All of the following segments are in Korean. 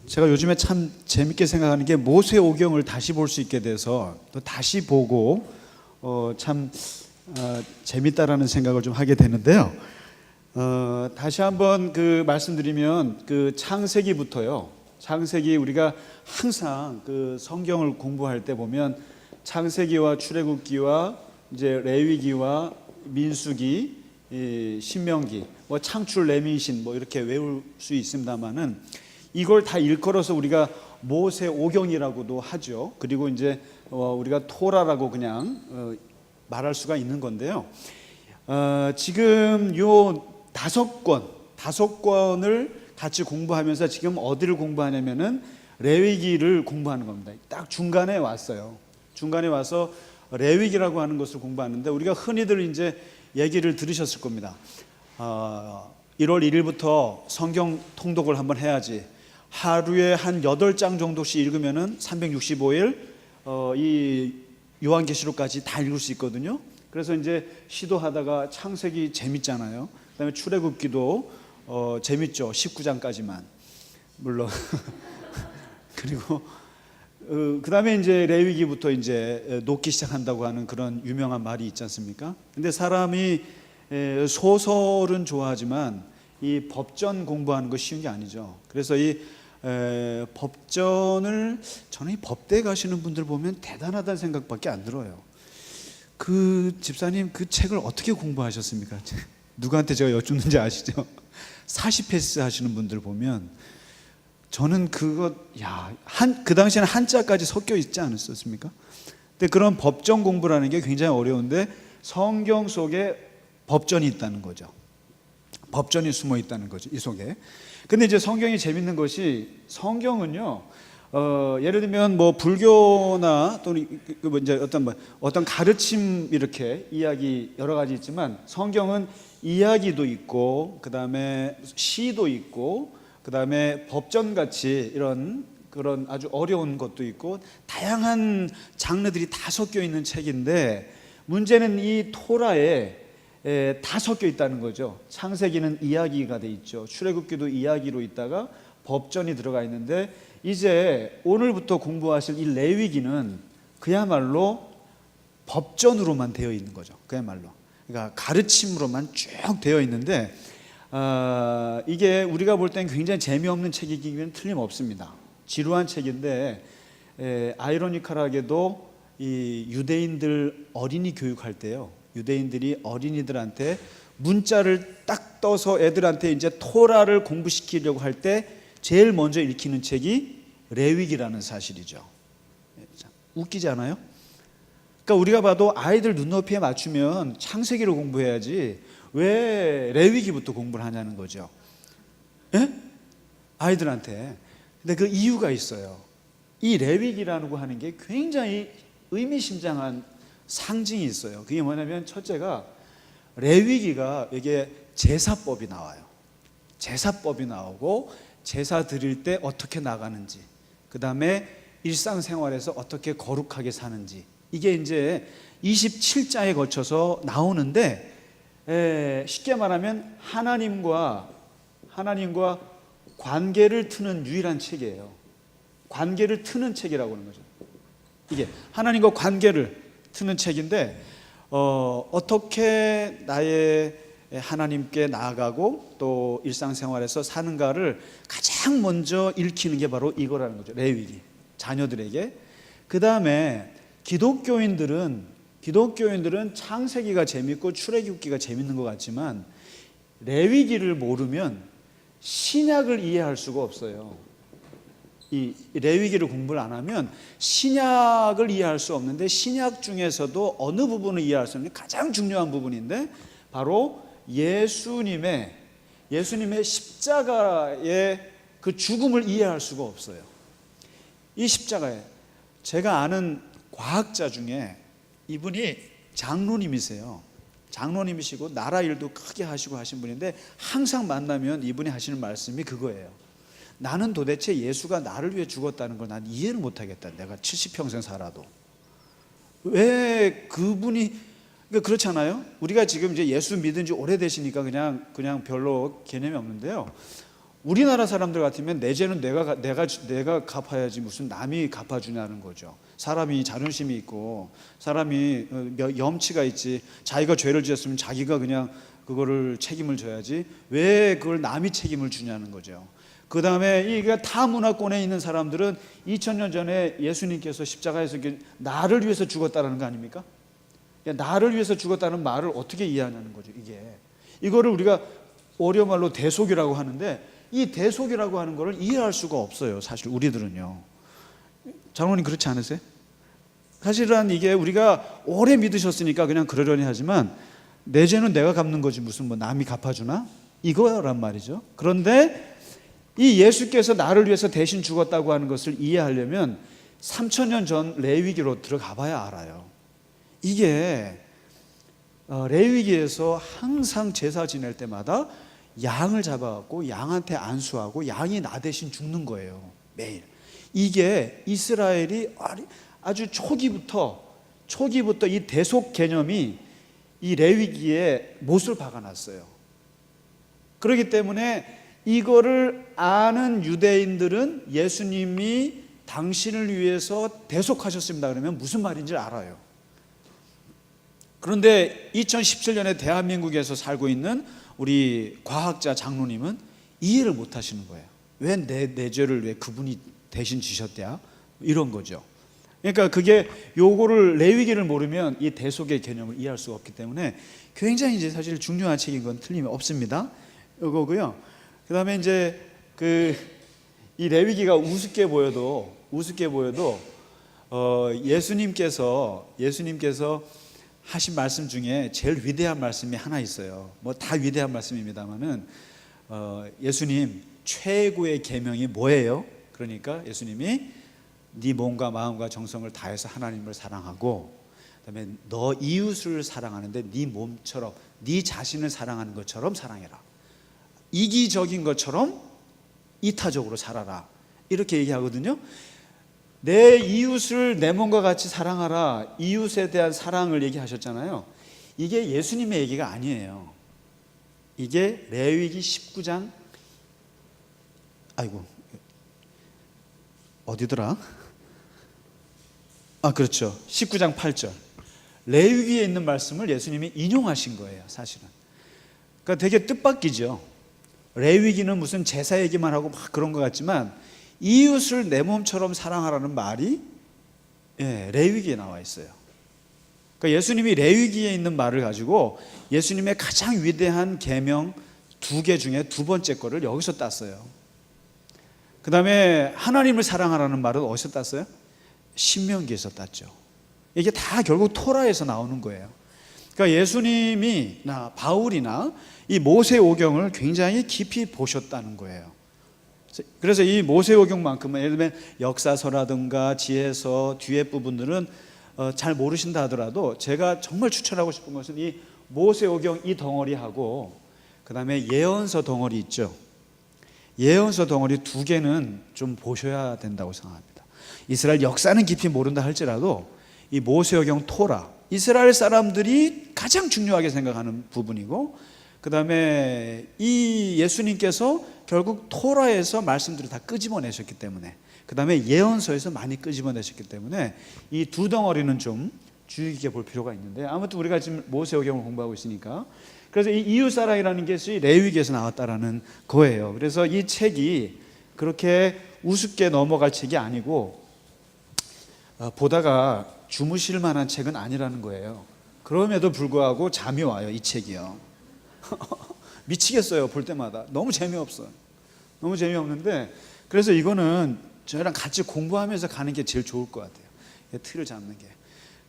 제가 요즘에 참 재밌게 생각하는 게 모세오경을 다시 볼 수 있게 돼서 또 다시 보고 참 재밌다라는 생각을 좀 하게 되는데요. 다시 한번 말씀드리면 창세기부터요. 창세기 우리가 항상 성경을 공부할 때 보면 창세기와 출애굽기와 이제 레위기와 민수기, 신명기, 뭐 창출, 레민신 뭐 이렇게 외울 수 있습니다만은 이걸 다 일컬어서 우리가 모세오경이라고도 하죠. 그리고 이제 우리가 토라라고 그냥 말할 수가 있는 건데요. 지금 요 다섯 권을 같이 공부하면서 지금 어디를 공부하냐면은 레위기를 공부하는 겁니다. 딱 중간에 왔어요. 중간에 와서 레위기라고 하는 것을 공부하는데 우리가 흔히들 이제 얘기를 들으셨을 겁니다. 1월 1일부터 성경 통독을 한번 해야지. 하루에 한 8장 정도씩 읽으면은 365일 이 요한계시록까지 다 읽을 수 있거든요. 그래서 이제 시도하다가 창세기 재밌잖아요. 그다음에 출애굽기도 재밌죠. 19장까지만 물론. 그리고 그다음에 이제 레위기부터 이제 녹기 시작한다고 하는 그런 유명한 말이 있지 않습니까? 근데 사람이 소설은 좋아하지만 이 법전 공부하는 거 쉬운 게 아니죠. 그래서 이 법전을 저는 이 법대 가시는 분들 보면 대단하다는 생각밖에 안 들어요. 집사님 그 책을 어떻게 공부하셨습니까? 누구한테 제가 여쭙는지 아시죠? 40패스 하시는 분들 보면 저는 그 당시에는 한자까지 섞여 있지 않았었습니까? 근데 그런 법전 공부라는 게 굉장히 어려운데 성경 속에 법전이 있다는 거죠. 법전이 숨어 있다는 거죠, 이 속에. 근데 이제 성경이 재밌는 것이 성경은요, 예를 들면 뭐 불교나 또는 이제 어떤 가르침 이렇게 이야기 여러 가지 있지만 성경은 이야기도 있고 그다음에 시도 있고 그다음에 법전같이 이런 그런 아주 어려운 것도 있고 다양한 장르들이 다 섞여 있는 책인데 문제는 이 토라에 다 섞여 있다는 거죠. 창세기는 이야기가 돼 있죠. 출애굽기도 이야기로 있다가 법전이 들어가 있는데 이제 오늘부터 공부하실 이 레위기는 그야말로 법전으로만 되어 있는 거죠. 그야말로. 그러니까 가르침으로만 쭉 되어 있는데 이게 우리가 볼 땐 굉장히 재미없는 책이기는 틀림없습니다. 지루한 책인데 아이러니컬하게도 이 유대인들 어린이 교육할 때요. 유대인들이 어린이들한테 문자를 딱 떠서 애들한테 이제 토라를 공부시키려고 할 때 제일 먼저 읽히는 책이 레위기라는 사실이죠. 웃기지 않아요? 그러니까 우리가 봐도 아이들 눈높이에 맞추면 창세기를 공부해야지 왜 레위기부터 공부를 하냐는 거죠. 예? 아이들한테. 근데 그 이유가 있어요. 이 레위기라고 하는 게 굉장히 의미심장한 상징이 있어요. 그게 뭐냐면 첫째가 레위기가 이게 제사법이 나와요. 제사법이 나오고 제사 드릴 때 어떻게 나가는지, 그 다음에 일상생활에서 어떻게 거룩하게 사는지, 이게 이제 27자에 걸쳐서 나오는데 쉽게 말하면 하나님과 관계를 트는 유일한 책이에요. 관계를 트는 책이라고 하는 거죠. 이게 하나님과 관계를 트는 책인데 어떻게 나의 하나님께 나아가고 또 일상생활에서 사는가를 가장 먼저 읽히는 게 바로 이거라는 거죠. 레위기 자녀들에게. 그 다음에 기독교인들은 창세기가 재밌고 출애굽기가 재밌는 것 같지만 레위기를 모르면 신약을 이해할 수가 없어요. 이 레위기를 공부를 안 하면 신약을 이해할 수 없는데 신약 중에서도 어느 부분을 이해할 수 없는 가장 중요한 부분인데 바로 예수님의 십자가의 그 죽음을 이해할 수가 없어요. 이 십자가에 제가 아는 과학자 중에 이분이 장로님이세요. 장로님이시고 나라 일도 크게 하시고 하신 분인데 항상 만나면 이분이 하시는 말씀이 그거예요. 나는 도대체 예수가 나를 위해 죽었다는 걸 난 이해를 못하겠다. 내가 70평생 살아도. 왜 그분이 그러니까 그렇잖아요. 우리가 지금 이제 예수 믿은 지 오래되시니까 그냥 별로 개념이 없는데요. 우리나라 사람들 같으면 내 죄는 내가 갚아야지 무슨 남이 갚아주냐는 거죠. 사람이 자존심이 있고 사람이 염치가 있지, 자기가 죄를 지었으면 자기가 그냥 그거를 책임을 져야지 왜 그걸 남이 책임을 주냐는 거죠. 그 다음에 이게 타문화권에 있는 사람들은 2000년 전에 예수님께서 십자가에서 나를 위해서 죽었다는 거 아닙니까? 나를 위해서 죽었다는 말을 어떻게 이해하냐는 거죠. 이거를 우리가 어려운 말로 대속이라고 하는데, 이 대속이라고 하는 거를 이해할 수가 없어요. 사실 우리들은요. 장로님 그렇지 않으세요? 사실은 이게 우리가 오래 믿으셨으니까 그냥 그러려니 하지만 내 죄는 내가 갚는 거지 무슨 뭐 남이 갚아주나? 이거란 말이죠. 그런데 이 예수께서 나를 위해서 대신 죽었다고 하는 것을 이해하려면 3000년 전 레위기로 들어가 봐야 알아요. 이게 레위기에서 항상 제사 지낼 때마다 양을 잡아갖고 양한테 안수하고 양이 나 대신 죽는 거예요. 매일. 이게 이스라엘이 아주 초기부터 이 대속 개념이 이 레위기에 못을 박아놨어요. 그렇기 때문에 이거를 아는 유대인들은 예수님이 당신을 위해서 대속하셨습니다 그러면 무슨 말인지 알아요. 그런데 2017년에 대한민국에서 살고 있는 우리 과학자 장로님은 이해를 못 하시는 거예요. 왜 내 죄를 왜 그분이 대신 지셨대야? 이런 거죠. 그러니까 그게 요거를 레위기를 모르면 이 대속의 개념을 이해할 수가 없기 때문에 굉장히 이제 사실 중요한 책인 건 틀림이 없습니다. 요거고요. 그다음에 이제 이 레위기가 우습게 보여도 예수님께서 하신 말씀 중에 제일 위대한 말씀이 하나 있어요. 뭐 다 위대한 말씀입니다만은 예수님 최고의 계명이 뭐예요? 그러니까 예수님이 네 몸과 마음과 정성을 다해서 하나님을 사랑하고, 그다음에 너 이웃을 사랑하는데 네 몸처럼 네 자신을 사랑하는 것처럼 사랑해라. 이기적인 것처럼 이타적으로 살아라. 이렇게 얘기하거든요. 내 이웃을 내 몸과 같이 사랑하라. 이웃에 대한 사랑을 얘기하셨잖아요. 이게 예수님의 얘기가 아니에요. 이게 레위기 19장 어디더라? 그렇죠. 19장 8절. 레위기에 있는 말씀을 예수님이 인용하신 거예요, 사실은. 그러니까 되게 뜻밖이죠. 레위기는 무슨 제사 얘기만 하고 막 그런 것 같지만 이웃을 내 몸처럼 사랑하라는 말이 레위기에 나와 있어요. 그러니까 예수님이 레위기에 있는 말을 가지고 예수님의 가장 위대한 계명 2개 중에 두 번째 거를 여기서 땄어요. 그 다음에 하나님을 사랑하라는 말은 어디서 땄어요? 신명기에서 땄죠. 이게 다 결국 토라에서 나오는 거예요. 그러니까 예수님이나 바울이나 이 모세오경을 굉장히 깊이 보셨다는 거예요. 그래서 이 모세오경만큼은 예를 들면 역사서라든가 지혜서 뒤에 부분들은 잘 모르신다 하더라도 제가 정말 추천하고 싶은 것은 이 모세오경 이 덩어리하고 그 다음에 예언서 덩어리 있죠. 예언서 덩어리 2개는 좀 보셔야 된다고 생각합니다. 이스라엘 역사는 깊이 모른다 할지라도 이 모세오경 토라, 이스라엘 사람들이 가장 중요하게 생각하는 부분이고, 그 다음에 이 예수님께서 결국 토라에서 말씀들을 다 끄집어내셨기 때문에, 그 다음에 예언서에서 많이 끄집어내셨기 때문에 이 두 덩어리는 좀 주의 깊게 볼 필요가 있는데, 아무튼 우리가 지금 모세오경을 공부하고 있으니까 그래서 이 이웃사랑이라는 것이 레위기에서 나왔다라는 거예요. 그래서 이 책이 그렇게 우습게 넘어갈 책이 아니고 보다가 주무실 만한 책은 아니라는 거예요. 그럼에도 불구하고 잠이 와요, 이 책이요. 미치겠어요, 볼 때마다. 너무 재미없어요. 너무 재미없는데, 그래서 이거는 저희랑 같이 공부하면서 가는 게 제일 좋을 것 같아요. 틀을 잡는 게.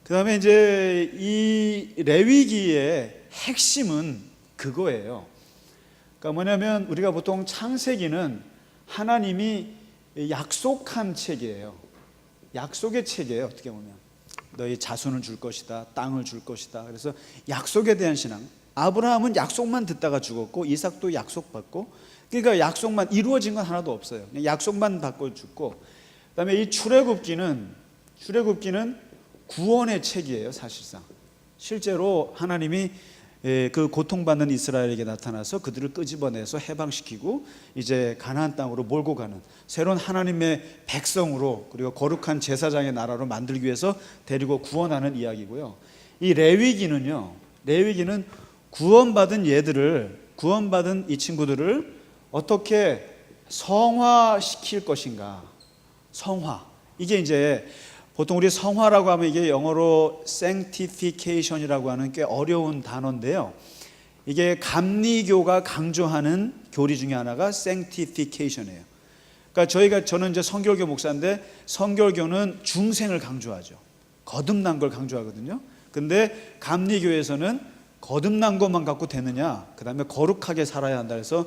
그 다음에 이제 이 레위기의 핵심은 그거예요. 그러니까 뭐냐면 우리가 보통 창세기는 하나님이 약속한 책이에요. 약속의 책이에요, 어떻게 보면. 너희 자손을 줄 것이다, 땅을 줄 것이다. 그래서 약속에 대한 신앙. 아브라함은 약속만 듣다가 죽었고 이삭도 약속받고, 그러니까 약속만 이루어진 건 하나도 없어요. 그냥 약속만 받고 죽고. 그다음에 이 출애굽기는 구원의 책이에요, 사실상. 실제로 하나님이 그 고통받는 이스라엘에게 나타나서 그들을 끄집어내서 해방시키고 이제 가나안 땅으로 몰고 가는 새로운 하나님의 백성으로, 그리고 거룩한 제사장의 나라로 만들기 위해서 데리고 구원하는 이야기고요. 이 레위기는 구원받은 이 친구들을 어떻게 성화시킬 것인가. 성화. 이게 이제 보통 우리 성화라고 하면 이게 영어로 sanctification이라고 하는 꽤 어려운 단어인데요. 이게 감리교가 강조하는 교리 중에 하나가 sanctification이에요. 그러니까 저는 이제 성결교 목사인데 성결교는 중생을 강조하죠. 거듭난 걸 강조하거든요. 근데 감리교에서는 거듭난 것만 갖고 되느냐, 그 다음에 거룩하게 살아야 한다 해서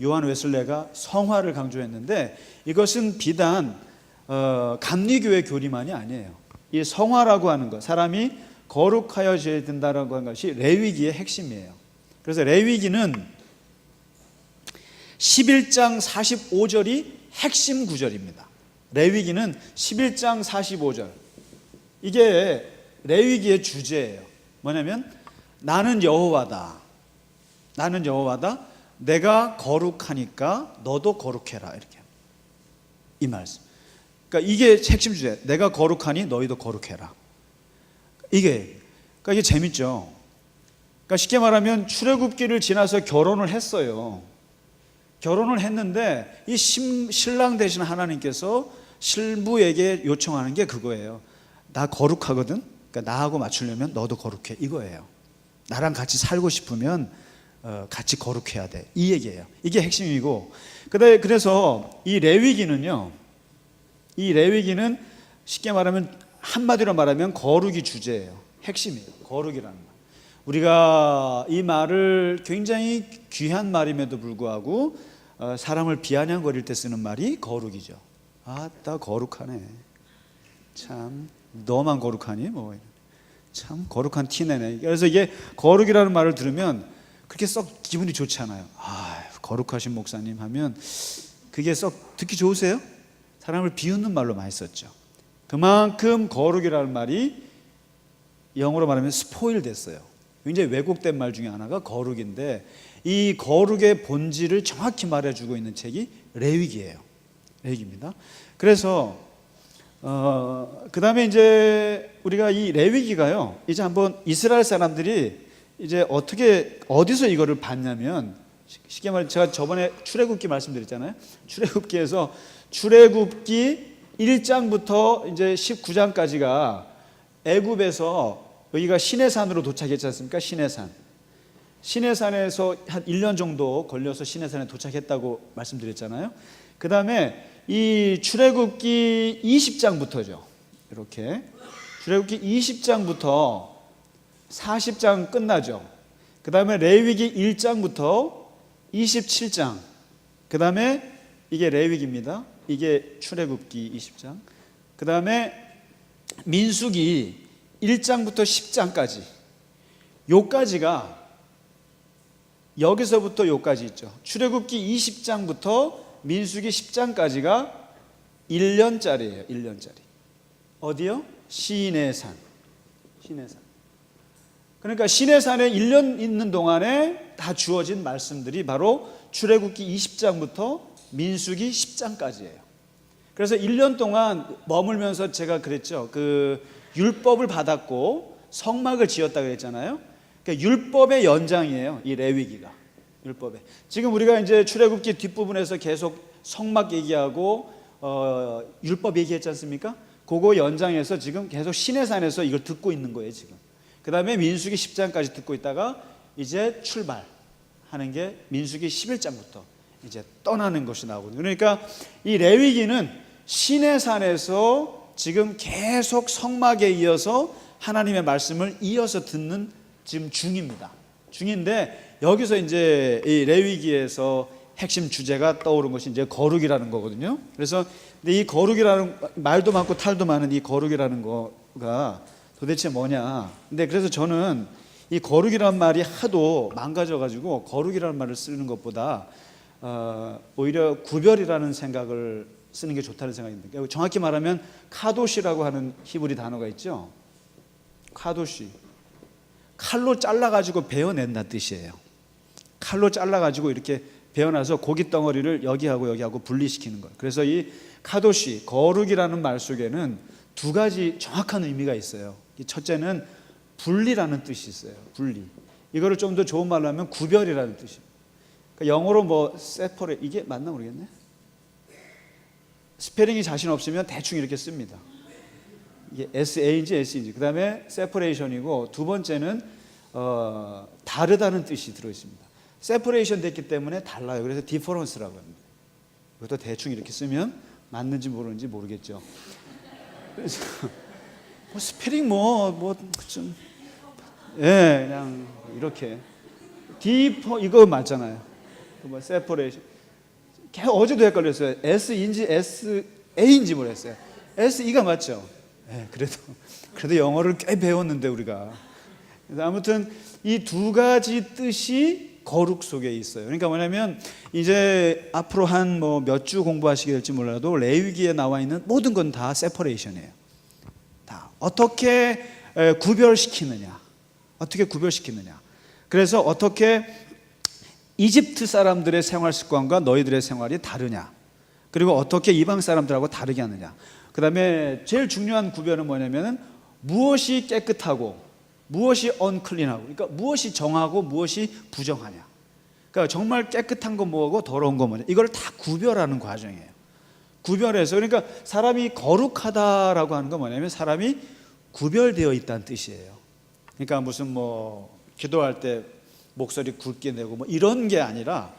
요한 웨슬레가 성화를 강조했는데, 이것은 비단 감리교의 교리만이 아니에요. 이 성화라고 하는 것, 사람이 거룩하여져야 된다라고 하는 것이 레위기의 핵심이에요. 그래서 레위기는 11장 45절이 핵심 구절입니다. 레위기는 11장 45절, 이게 레위기의 주제예요. 뭐냐면 나는 여호와다. 내가 거룩하니까 너도 거룩해라. 이렇게 이 말씀. 그러니까 이게 핵심 주제. 내가 거룩하니 너희도 거룩해라. 그러니까 이게 재밌죠. 그러니까 쉽게 말하면 출애굽기를 지나서 결혼을 했어요. 결혼을 했는데 이 신랑 되신 하나님께서 신부에게 요청하는 게 그거예요. 나 거룩하거든. 그러니까 나하고 맞추려면 너도 거룩해. 이거예요. 나랑 같이 살고 싶으면 같이 거룩해야 돼. 이 얘기예요. 이게 핵심이고, 그래서 이 레위기는 쉽게 말하면, 한마디로 말하면 거룩이 주제예요. 핵심이에요. 거룩이라는 말. 우리가 이 말을 굉장히 귀한 말임에도 불구하고 사람을 비아냥거릴 때 쓰는 말이 거룩이죠. 아따 거룩하네. 참 너만 거룩하니? 참 거룩한 티내네. 그래서 이게 거룩이라는 말을 들으면 그렇게 썩 기분이 좋지 않아요. 거룩하신 목사님 하면 그게 썩 듣기 좋으세요? 사람을 비웃는 말로 많이 썼죠. 그만큼 거룩이라는 말이 영어로 말하면 스포일 됐어요. 굉장히 왜곡된 말 중에 하나가 거룩인데, 이 거룩의 본질을 정확히 말해주고 있는 책이 레위기예요. 레위기입니다. 그래서 그 다음에 이제 우리가 이 레위기가요, 이제 한번 이스라엘 사람들이 이제 어디서 이거를 봤냐면, 쉽게 말해 제가 저번에 출애굽기 말씀드렸잖아요. 출애굽기에서 출애굽기 1장부터 이제 19장까지가 애굽에서, 여기가 시내산으로 도착했지 않습니까? 시내산에서 한 1년 정도 걸려서 시내산에 도착했다고 말씀드렸잖아요. 그 다음에 이 출애굽기 20장부터죠. 이렇게 출애굽기 20장부터 40장 끝나죠. 그 다음에 레위기 1장부터 27장, 그 다음에 이게 레위기입니다. 이게 출애굽기 20장. 그 다음에 민수기 1장부터 10장까지, 요까지가, 여기서부터 요까지 있죠. 출애굽기 20장부터 민수기 10장까지가 1년짜리예요. 1년짜리. 어디요? 시내산. 그러니까 시내산에 1년 있는 동안에 다 주어진 말씀들이 바로 출애굽기 20장부터 민수기 10장까지예요. 그래서 1년 동안 머물면서 제가 그랬죠. 그 율법을 받았고 성막을 지었다 그랬잖아요. 그러니까 율법의 연장이에요. 이 레위기가. 율법에. 지금 우리가 이제 출애굽기 뒷부분에서 계속 성막 얘기하고 율법 얘기했지 않습니까? 그거 연장해서 지금 계속 시내산에서 이걸 듣고 있는 거예요, 지금. 그 다음에 민수기 10장까지 듣고 있다가 이제 출발하는 게 민수기 11장부터 이제 떠나는 것이 나오거든요. 그러니까 이 레위기는 시내산에서 지금 계속 성막에 이어서 하나님의 말씀을 이어서 듣는 지금 중인데, 여기서 이제 이 레위기에서 핵심 주제가 떠오른 것이 이제 거룩이라는 거거든요. 그래서 근데 이 거룩이라는, 말도 많고 탈도 많은 이 거룩이라는 거가 도대체 뭐냐. 근데 그래서 저는 이 거룩이라는 말이 하도 망가져가지고 거룩이라는 말을 쓰는 것보다 오히려 구별이라는 생각을 쓰는 게 좋다는 생각입니다. 정확히 말하면 카도시라고 하는 히브리 단어가 있죠. 칼로 잘라가지고 베어낸다는 뜻이에요. 칼로 잘라가지고 이렇게 베어놔서 고기 덩어리를 여기하고 분리시키는 거예요. 그래서 이 카도시, 거룩이라는 말 속에는 두 가지 정확한 의미가 있어요. 첫째는 분리라는 뜻이 있어요. 분리. 이거를 좀 더 좋은 말로 하면 구별이라는 뜻이에요. 그러니까 영어로 뭐 세퍼레, 이게 맞나 모르겠네. 스페링이 자신 없으면 대충 이렇게 씁니다. 이게 SA인지 S인지. 그 다음에 separation이고, 두 번째는 다르다는 뜻이 들어있습니다. separation 됐기 때문에 달라요. 그래서 difference라고 합니다. 이것도 대충 이렇게 쓰면 맞는지 모르는지 모르겠죠. 그래서 뭐 스페링 좀 그냥 이렇게 이거 맞잖아요. 뭐 separation. 어제도 헷갈렸어요. S인지 SA인지 모르겠어요. SE가 맞죠? 그래도 영어를 꽤 배웠는데 우리가. 그래서 아무튼 이 두 가지 뜻이 거룩 속에 있어요. 그러니까 뭐냐면 이제 앞으로 한 몇 주 공부하시게 될지 몰라도 레위기에 나와 있는 모든 건 다 세퍼레이션이에요. 다 어떻게 구별시키느냐. 그래서 어떻게 이집트 사람들의 생활 습관과 너희들의 생활이 다르냐. 그리고 어떻게 이방 사람들하고 다르게 하느냐. 그 다음에 제일 중요한 구별은 뭐냐면 무엇이 깨끗하고 무엇이 unclean하고, 그러니까 무엇이 정하고 무엇이 부정하냐. 그러니까 정말 깨끗한 거 뭐고 더러운 거 뭐냐. 이걸 다 구별하는 과정이에요. 구별해서, 그러니까 사람이 거룩하다라고 하는 건 뭐냐면 사람이 구별되어 있다는 뜻이에요. 그러니까 무슨 기도할 때 목소리 굵게 내고 이런 게 아니라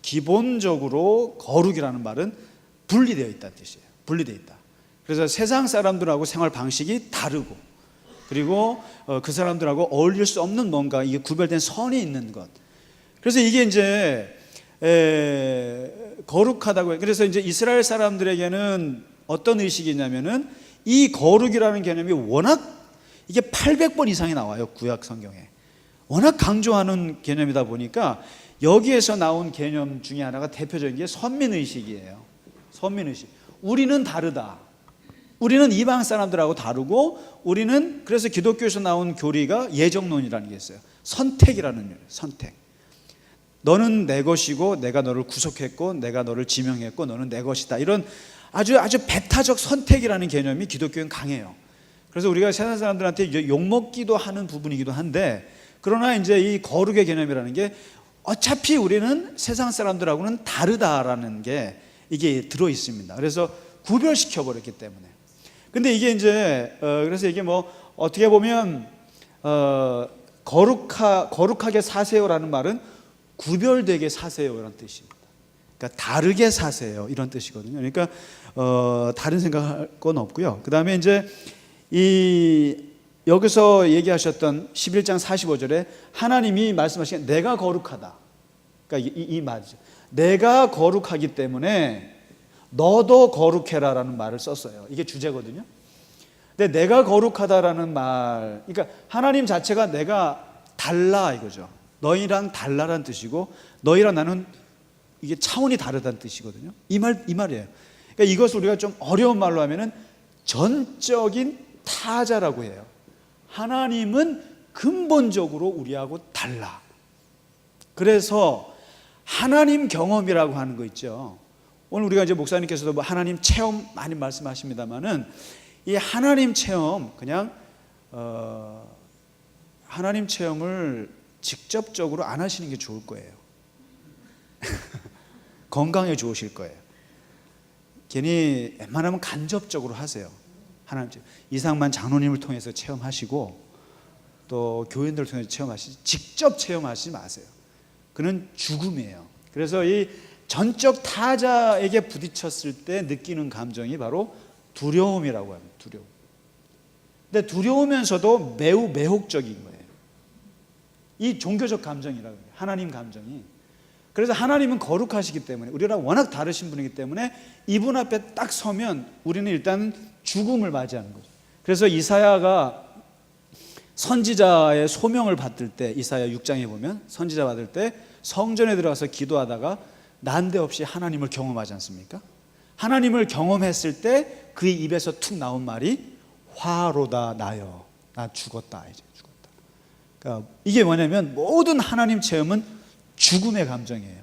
기본적으로 거룩이라는 말은 분리되어 있다는 뜻이에요. 분리되어 있다. 그래서 세상 사람들하고 생활 방식이 다르고, 그리고 그 사람들하고 어울릴 수 없는 뭔가 이게 구별된 선이 있는 것. 그래서 이게 이제 거룩하다고 해요. 그래서 이제 이스라엘 사람들에게는 어떤 의식이 있냐면은 이 거룩이라는 개념이 워낙 이게 800번 이상이 나와요. 구약 성경에. 워낙 강조하는 개념이다 보니까 여기에서 나온 개념 중에 하나가 대표적인 게 선민의식이에요. 선민의식. 우리는 다르다. 우리는 이방 사람들하고 다르고, 우리는 그래서 기독교에서 나온 교리가 예정론이라는 게 있어요. 선택이라는 거예요. 선택. 너는 내 것이고 내가 너를 구속했고 내가 너를 지명했고 너는 내 것이다. 이런 아주 배타적 선택이라는 개념이 기독교는 강해요. 그래서 우리가 세상 사람들한테 이제 욕먹기도 하는 부분이기도 한데, 그러나 이제 이 거룩의 개념이라는 게 어차피 우리는 세상 사람들하고는 다르다라는 게 이게 들어 있습니다. 그래서 구별시켜 버렸기 때문에. 근데 이게 이제 그래서 이게 어떻게 보면 거룩하게 사세요라는 말은 구별되게 사세요라는 뜻입니다. 그러니까 다르게 사세요 이런 뜻이거든요. 그러니까 다른 생각할 건 없고요. 그 다음에 이제 여기서 얘기하셨던 11장 45절에 하나님이 말씀하신 내가 거룩하다. 그러니까 이 말이죠. 내가 거룩하기 때문에 너도 거룩해라라는 말을 썼어요. 이게 주제거든요. 근데 내가 거룩하다라는 말, 그러니까 하나님 자체가 내가 달라 이거죠. 너희랑 달라라는 뜻이고, 너희랑 나는 이게 차원이 다르다는 뜻이거든요. 이 말이에요. 그러니까 이것을 우리가 좀 어려운 말로 하면은 전적인 타자라고 해요. 하나님은 근본적으로 우리하고 달라. 그래서 하나님 경험이라고 하는 거 있죠. 오늘 우리가 이제 목사님께서도 하나님 체험 많이 말씀하십니다만은 이 하나님 체험 그냥 하나님 체험을 직접적으로 안 하시는 게 좋을 거예요. 건강에 좋으실 거예요. 괜히 웬만하면 간접적으로 하세요. 하나님 체험. 이상만 장로님을 통해서 체험하시고 또 교인들을 통해서 체험하시지 직접 체험하시지 마세요. 그는 죽음이에요. 그래서 이 전적 타자에게 부딪혔을 때 느끼는 감정이 바로 두려움이라고 합니다. 두려움. 근데 두려우면서도 매우 매혹적인 거예요. 이 종교적 감정이라고 해요. 하나님 감정이. 그래서 하나님은 거룩하시기 때문에, 우리랑 워낙 다르신 분이기 때문에 이분 앞에 딱 서면 우리는 일단 죽음을 맞이하는 거죠. 그래서 이사야가 선지자의 소명을 받을 때, 이사야 6장에 보면 선지자 받을 때 성전에 들어가서 기도하다가 난데없이 하나님을 경험하지 않습니까? 하나님을 경험했을 때 그의 입에서 툭 나온 말이 화로다 나여, 나 죽었다, 이제 죽었다. 그러니까 이게 뭐냐면 모든 하나님 체험은 죽음의 감정이에요.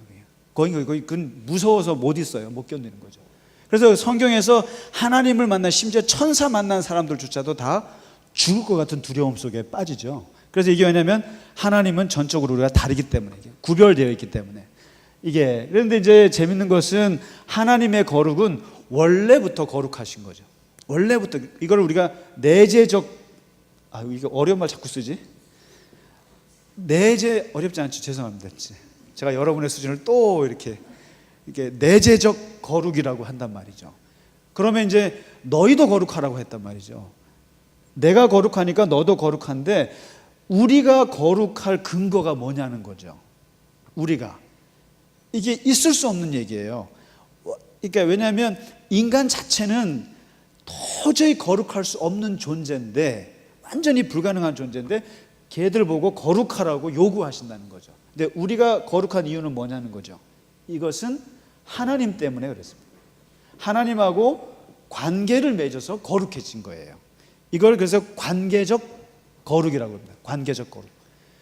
거의 그건 무서워서 못 있어요. 못 견디는 거죠. 그래서 성경에서 하나님을 만난, 심지어 천사 만난 사람들조차도 다 죽을 것 같은 두려움 속에 빠지죠. 그래서 이게 왜냐면 하나님은 전적으로 우리가 다르기 때문에, 구별되어 있기 때문에. 이게, 그런데 이제 재밌는 것은 하나님의 거룩은 원래부터 거룩하신 거죠. 원래부터. 이걸 우리가 내재적, 이거 어려운 말 자꾸 쓰지? 어렵지 않죠? 죄송합니다. 제가 여러분의 수준을 또 이렇게 내재적 거룩이라고 한단 말이죠. 그러면 이제 너희도 거룩하라고 했단 말이죠. 내가 거룩하니까 너도 거룩한데 우리가 거룩할 근거가 뭐냐는 거죠. 우리가. 이게 있을 수 없는 얘기예요. 그러니까 왜냐하면 인간 자체는 도저히 거룩할 수 없는 존재인데, 완전히 불가능한 존재인데 걔들 보고 거룩하라고 요구하신다는 거죠. 근데 우리가 거룩한 이유는 뭐냐는 거죠. 이것은 하나님 때문에 그렇습니다. 하나님하고 관계를 맺어서 거룩해진 거예요. 이걸 그래서 관계적 거룩이라고 합니다. 관계적 거룩.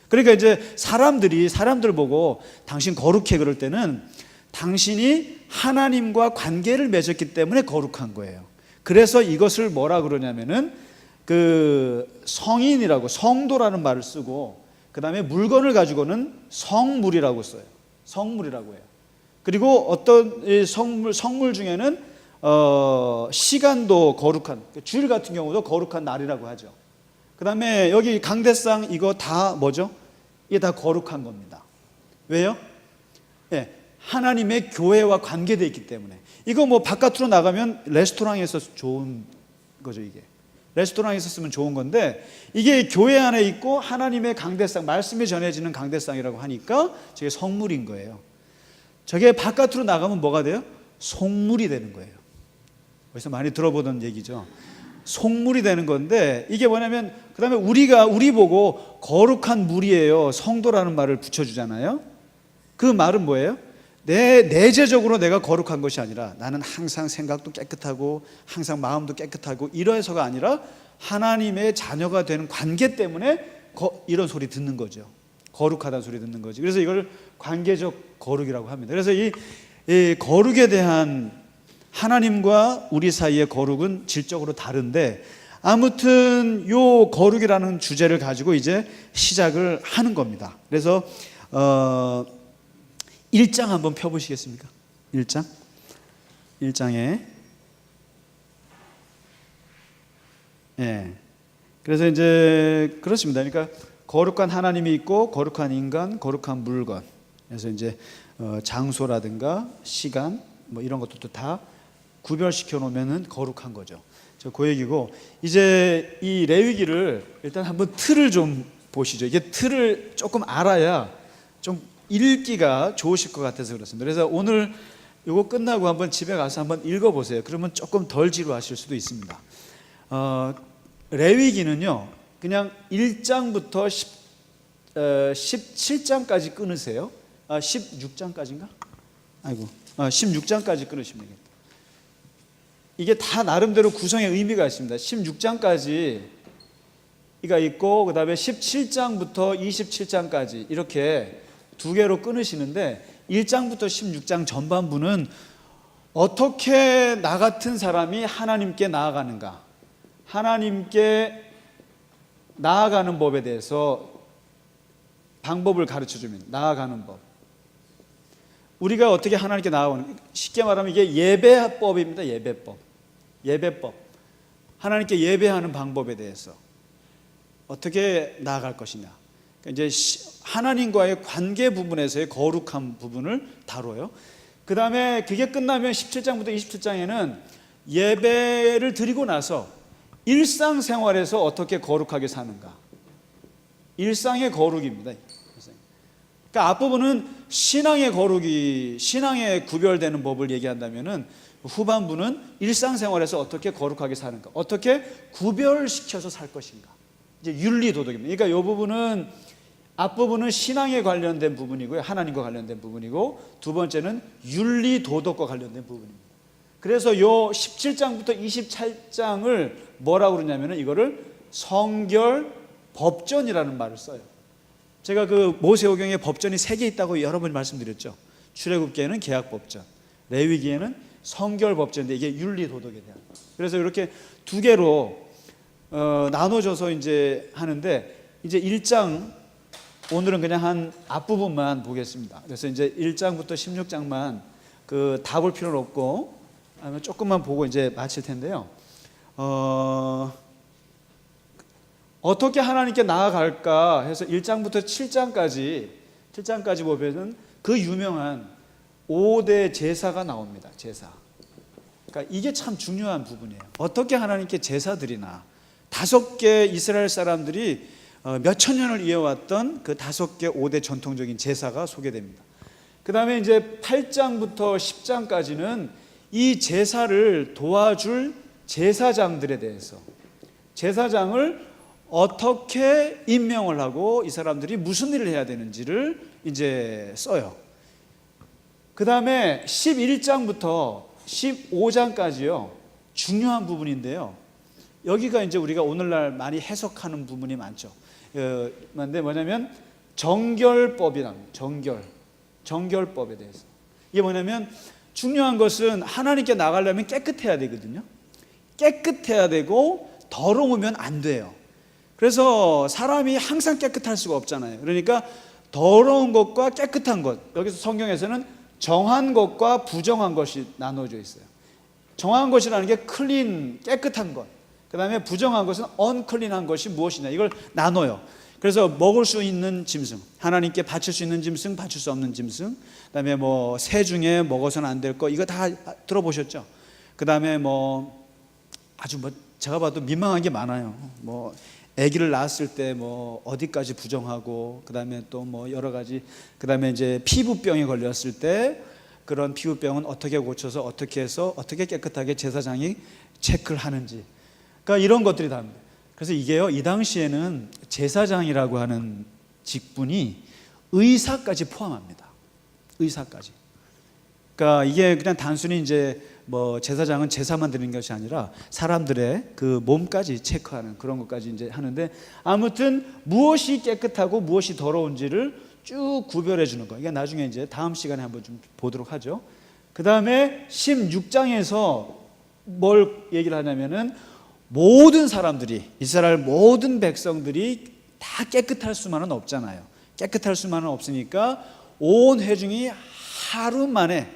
그러니까 이제 사람들 보고 당신 거룩해 그럴 때는 당신이 하나님과 관계를 맺었기 때문에 거룩한 거예요. 그래서 이것을 뭐라 그러냐면은 그 성인이라고, 성도라는 말을 쓰고, 그 다음에 물건을 가지고는 성물이라고 써요. 성물이라고 해요. 그리고 어떤 성물 중에는 시간도 거룩한, 주일 같은 경우도 거룩한 날이라고 하죠. 그 다음에 여기 강대상 이거 다 뭐죠? 이게 다 거룩한 겁니다. 왜요? 예, 하나님의 교회와 관계되어 있기 때문에. 이거 뭐 바깥으로 나가면 레스토랑에서 좋은 거죠. 이게 레스토랑에서 쓰면 좋은 건데, 이게 교회 안에 있고 하나님의 강대상, 말씀이 전해지는 강대상이라고 하니까 저게 성물인 거예요. 저게 바깥으로 나가면 뭐가 돼요? 속물이 되는 거예요. 그래서 많이 들어보던 얘기죠. 속물이 되는 건데, 이게 뭐냐면 그 다음에 우리 보고 거룩한 물이에요, 성도라는 말을 붙여주잖아요. 그 말은 뭐예요? 내재적으로 내가 거룩한 것이 아니라 나는 항상 생각도 깨끗하고 항상 마음도 깨끗하고 이러해서가 아니라 하나님의 자녀가 되는 관계 때문에 이런 소리 듣는 거죠. 거룩하다는 소리 듣는 거지. 그래서 이걸 관계적 거룩이라고 합니다. 그래서 이 거룩에 대한 하나님과 우리 사이의 거룩은 질적으로 다른데, 아무튼 요 거룩이라는 주제를 가지고 이제 시작을 하는 겁니다. 그래서 1장 한번 펴보시겠습니까? 1장에 그래서 이제 그렇습니다. 그러니까 거룩한 하나님이 있고 거룩한 인간, 거룩한 물건. 그래서 이제 장소라든가 시간 뭐 이런 것들도 다 구별시켜 놓으면은 거룩한 거죠. 그 얘기고, 이제 이 레위기를 일단 한번 틀을 좀 보시죠. 이게 틀을 조금 알아야 좀 읽기가 좋으실 것 같아서 그렇습니다. 그래서 오늘 이거 끝나고 한번 집에 가서 한번 읽어보세요. 그러면 조금 덜 지루하실 수도 있습니다. 레위기는요, 그냥 1장부터 17장까지 끊으세요. 16장까지인가? 16장까지 끊으시면 되겠다. 이게 다 나름대로 구성의 의미가 있습니다. 16장까지가 있고, 그 다음에 17장부터 27장까지 이렇게 두 개로 끊으시는데, 1장부터 16장 전반부는 어떻게 나 같은 사람이 하나님께 나아가는가, 하나님께 나아가는 법에 대해서 방법을 가르쳐주면, 나아가는 법, 우리가 어떻게 하나님께 나아가는, 쉽게 말하면 이게 예배법입니다. 예배법, 하나님께 예배하는 방법에 대해서 어떻게 나아갈 것이냐, 이제 하나님과의 관계 부분에서의 거룩한 부분을 다뤄요. 그 다음에 그게 끝나면 17장부터 27장에는 예배를 드리고 나서 일상생활에서 어떻게 거룩하게 사는가, 일상의 거룩입니다. 그러니까 앞부분은 신앙의 거룩이, 신앙에 구별되는 법을 얘기한다면은 후반부는 일상생활에서 어떻게 거룩하게 사는가, 어떻게 구별시켜서 살 것인가, 이제 윤리도덕입니다. 그러니까 이 부분은, 앞부분은 신앙에 관련된 부분이고요, 하나님과 관련된 부분이고, 두 번째는 윤리도덕과 관련된 부분입니다. 그래서 요 17장부터 27장을 뭐라고 그러냐면은 이거를 성결 법전이라는 말을 써요. 제가 그 모세오경에 법전이 3개 있다고 여러 번 말씀드렸죠. 출애굽기에는 계약법전, 레위기에는 성결법전인데 이게 윤리도덕에 대한. 그래서 이렇게 2개로 나눠져서 이제 하는데, 이제 1장 오늘은 그냥 한 앞부분만 보겠습니다. 그래서 이제 1장부터 16장만 다 볼 필요는 없고 조금만 보고 이제 마칠 텐데요. 어떻게 하나님께 나아갈까 해서 1장부터 7장까지 보면은 그 유명한 5대 제사가 나옵니다. 제사. 그러니까 이게 참 중요한 부분이에요. 어떻게 하나님께 제사 드리나. 5개 이스라엘 사람들이 몇천 년을 이어왔던 그 5개 5대 전통적인 제사가 소개됩니다. 그 다음에 이제 8장부터 10장까지는 이 제사를 도와줄 제사장들에 대해서, 제사장을 어떻게 임명을 하고 이 사람들이 무슨 일을 해야 되는지를 이제 써요. 그 다음에 11장부터 15장까지요, 중요한 부분인데요. 여기가 이제 우리가 오늘날 많이 해석하는 부분이 많죠. 근데 뭐냐면 정결법이랍니다. 정결법에 대해서. 이게 뭐냐면 중요한 것은 하나님께 나가려면 깨끗해야 되거든요. 깨끗해야 되고 더러우면 안 돼요. 그래서 사람이 항상 깨끗할 수가 없잖아요. 그러니까 더러운 것과 깨끗한 것, 여기서 성경에서는 정한 것과 부정한 것이 나눠져 있어요. 정한 것이라는 게 클린, 깨끗한 것, 그 다음에 부정한 것은 언클린한 것이 무엇이냐, 이걸 나눠요. 그래서 먹을 수 있는 짐승, 하나님께 바칠 수 있는 짐승, 바칠 수 없는 짐승, 그 다음에 뭐 새 중에 먹어서는 안 될 거, 이거 다 들어보셨죠? 그 다음에 뭐 아주 제가 봐도 민망한 게 많아요. 뭐 아기를 낳았을 때 뭐 어디까지 부정하고, 그 다음에 또 뭐 여러 가지, 그 다음에 이제 피부병이 걸렸을 때 그런 피부병은 어떻게 고쳐서 어떻게 해서 어떻게 깨끗하게 제사장이 체크를 하는지, 그러니까 이런 것들이 다입니다. 그래서 이게요, 이 당시에는 제사장이라고 하는 직분이 의사까지 포함합니다. 의사까지. 그러니까 이게 그냥 단순히 이제 뭐 제사장은 제사만 드리는 것이 아니라 사람들의 그 몸까지 체크하는 그런 것까지 이제 하는데, 아무튼 무엇이 깨끗하고 무엇이 더러운지를 쭉 구별해 주는 거. 이게 나중에 이제 다음 시간에 한번 좀 보도록 하죠. 그 다음에 16장에서 뭘 얘기를 하냐면은 모든 사람들이, 이스라엘 모든 백성들이 다 깨끗할 수만은 없잖아요. 깨끗할 수만은 없으니까 온 회중이 하루 만에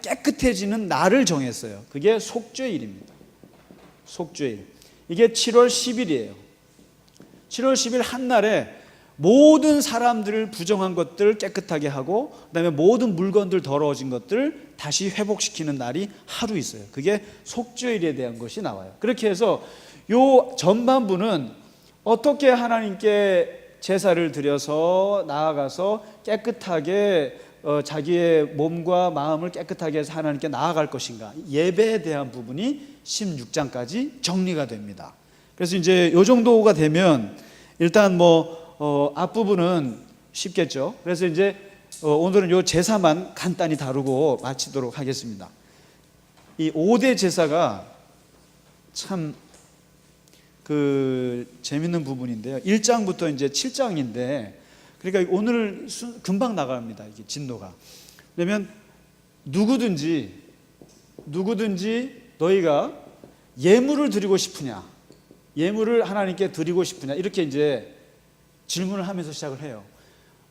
깨끗해지는 날을 정했어요. 그게 속죄일입니다. 속죄일. 이게 7월 10일이에요. 7월 10일 한날에 모든 사람들을 부정한 것들 깨끗하게 하고, 그 다음에 모든 물건들 더러워진 것들 다시 회복시키는 날이 하루 있어요. 그게 속죄일에 대한 것이 나와요. 그렇게 해서 요 전반부는 어떻게 하나님께 제사를 드려서 나아가서 깨끗하게 자기의 몸과 마음을 깨끗하게 해서 하나님께 나아갈 것인가, 예배에 대한 부분이 16장까지 정리가 됩니다. 그래서 이제 요 정도가 되면 일단 앞부분은 쉽겠죠. 그래서 이제 오늘은 요 제사만 간단히 다루고 마치도록 하겠습니다. 이 5대 제사가 참 재밌는 부분인데요. 1장부터 이제 7장인데, 그러니까 오늘 금방 나갑니다. 이게 진도가. 왜냐면 누구든지 너희가 예물을 드리고 싶으냐, 예물을 하나님께 드리고 싶으냐, 이렇게 이제 질문을 하면서 시작을 해요.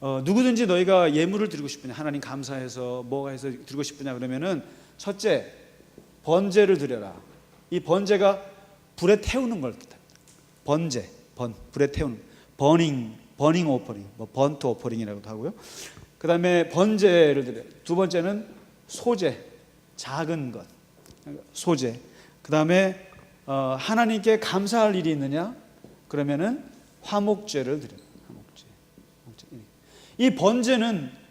누구든지 너희가 예물을 드리고 싶으냐, 하나님 감사해서 뭐가 해서 드리고 싶으냐 그러면은, 첫째, 번제를 드려라. 이 번제가 불에 태우는 걸 뜻합니다. 불에 태우는, 버닝 오퍼링, 번트 오퍼링이라고도 하고요. 그 다음에 번제를 드려요. 두 번째는 소제, 작은 것, 소제. 그 다음에 하나님께 감사할 일이 있느냐 그러면은 화목제를 드려요. 화목제. 이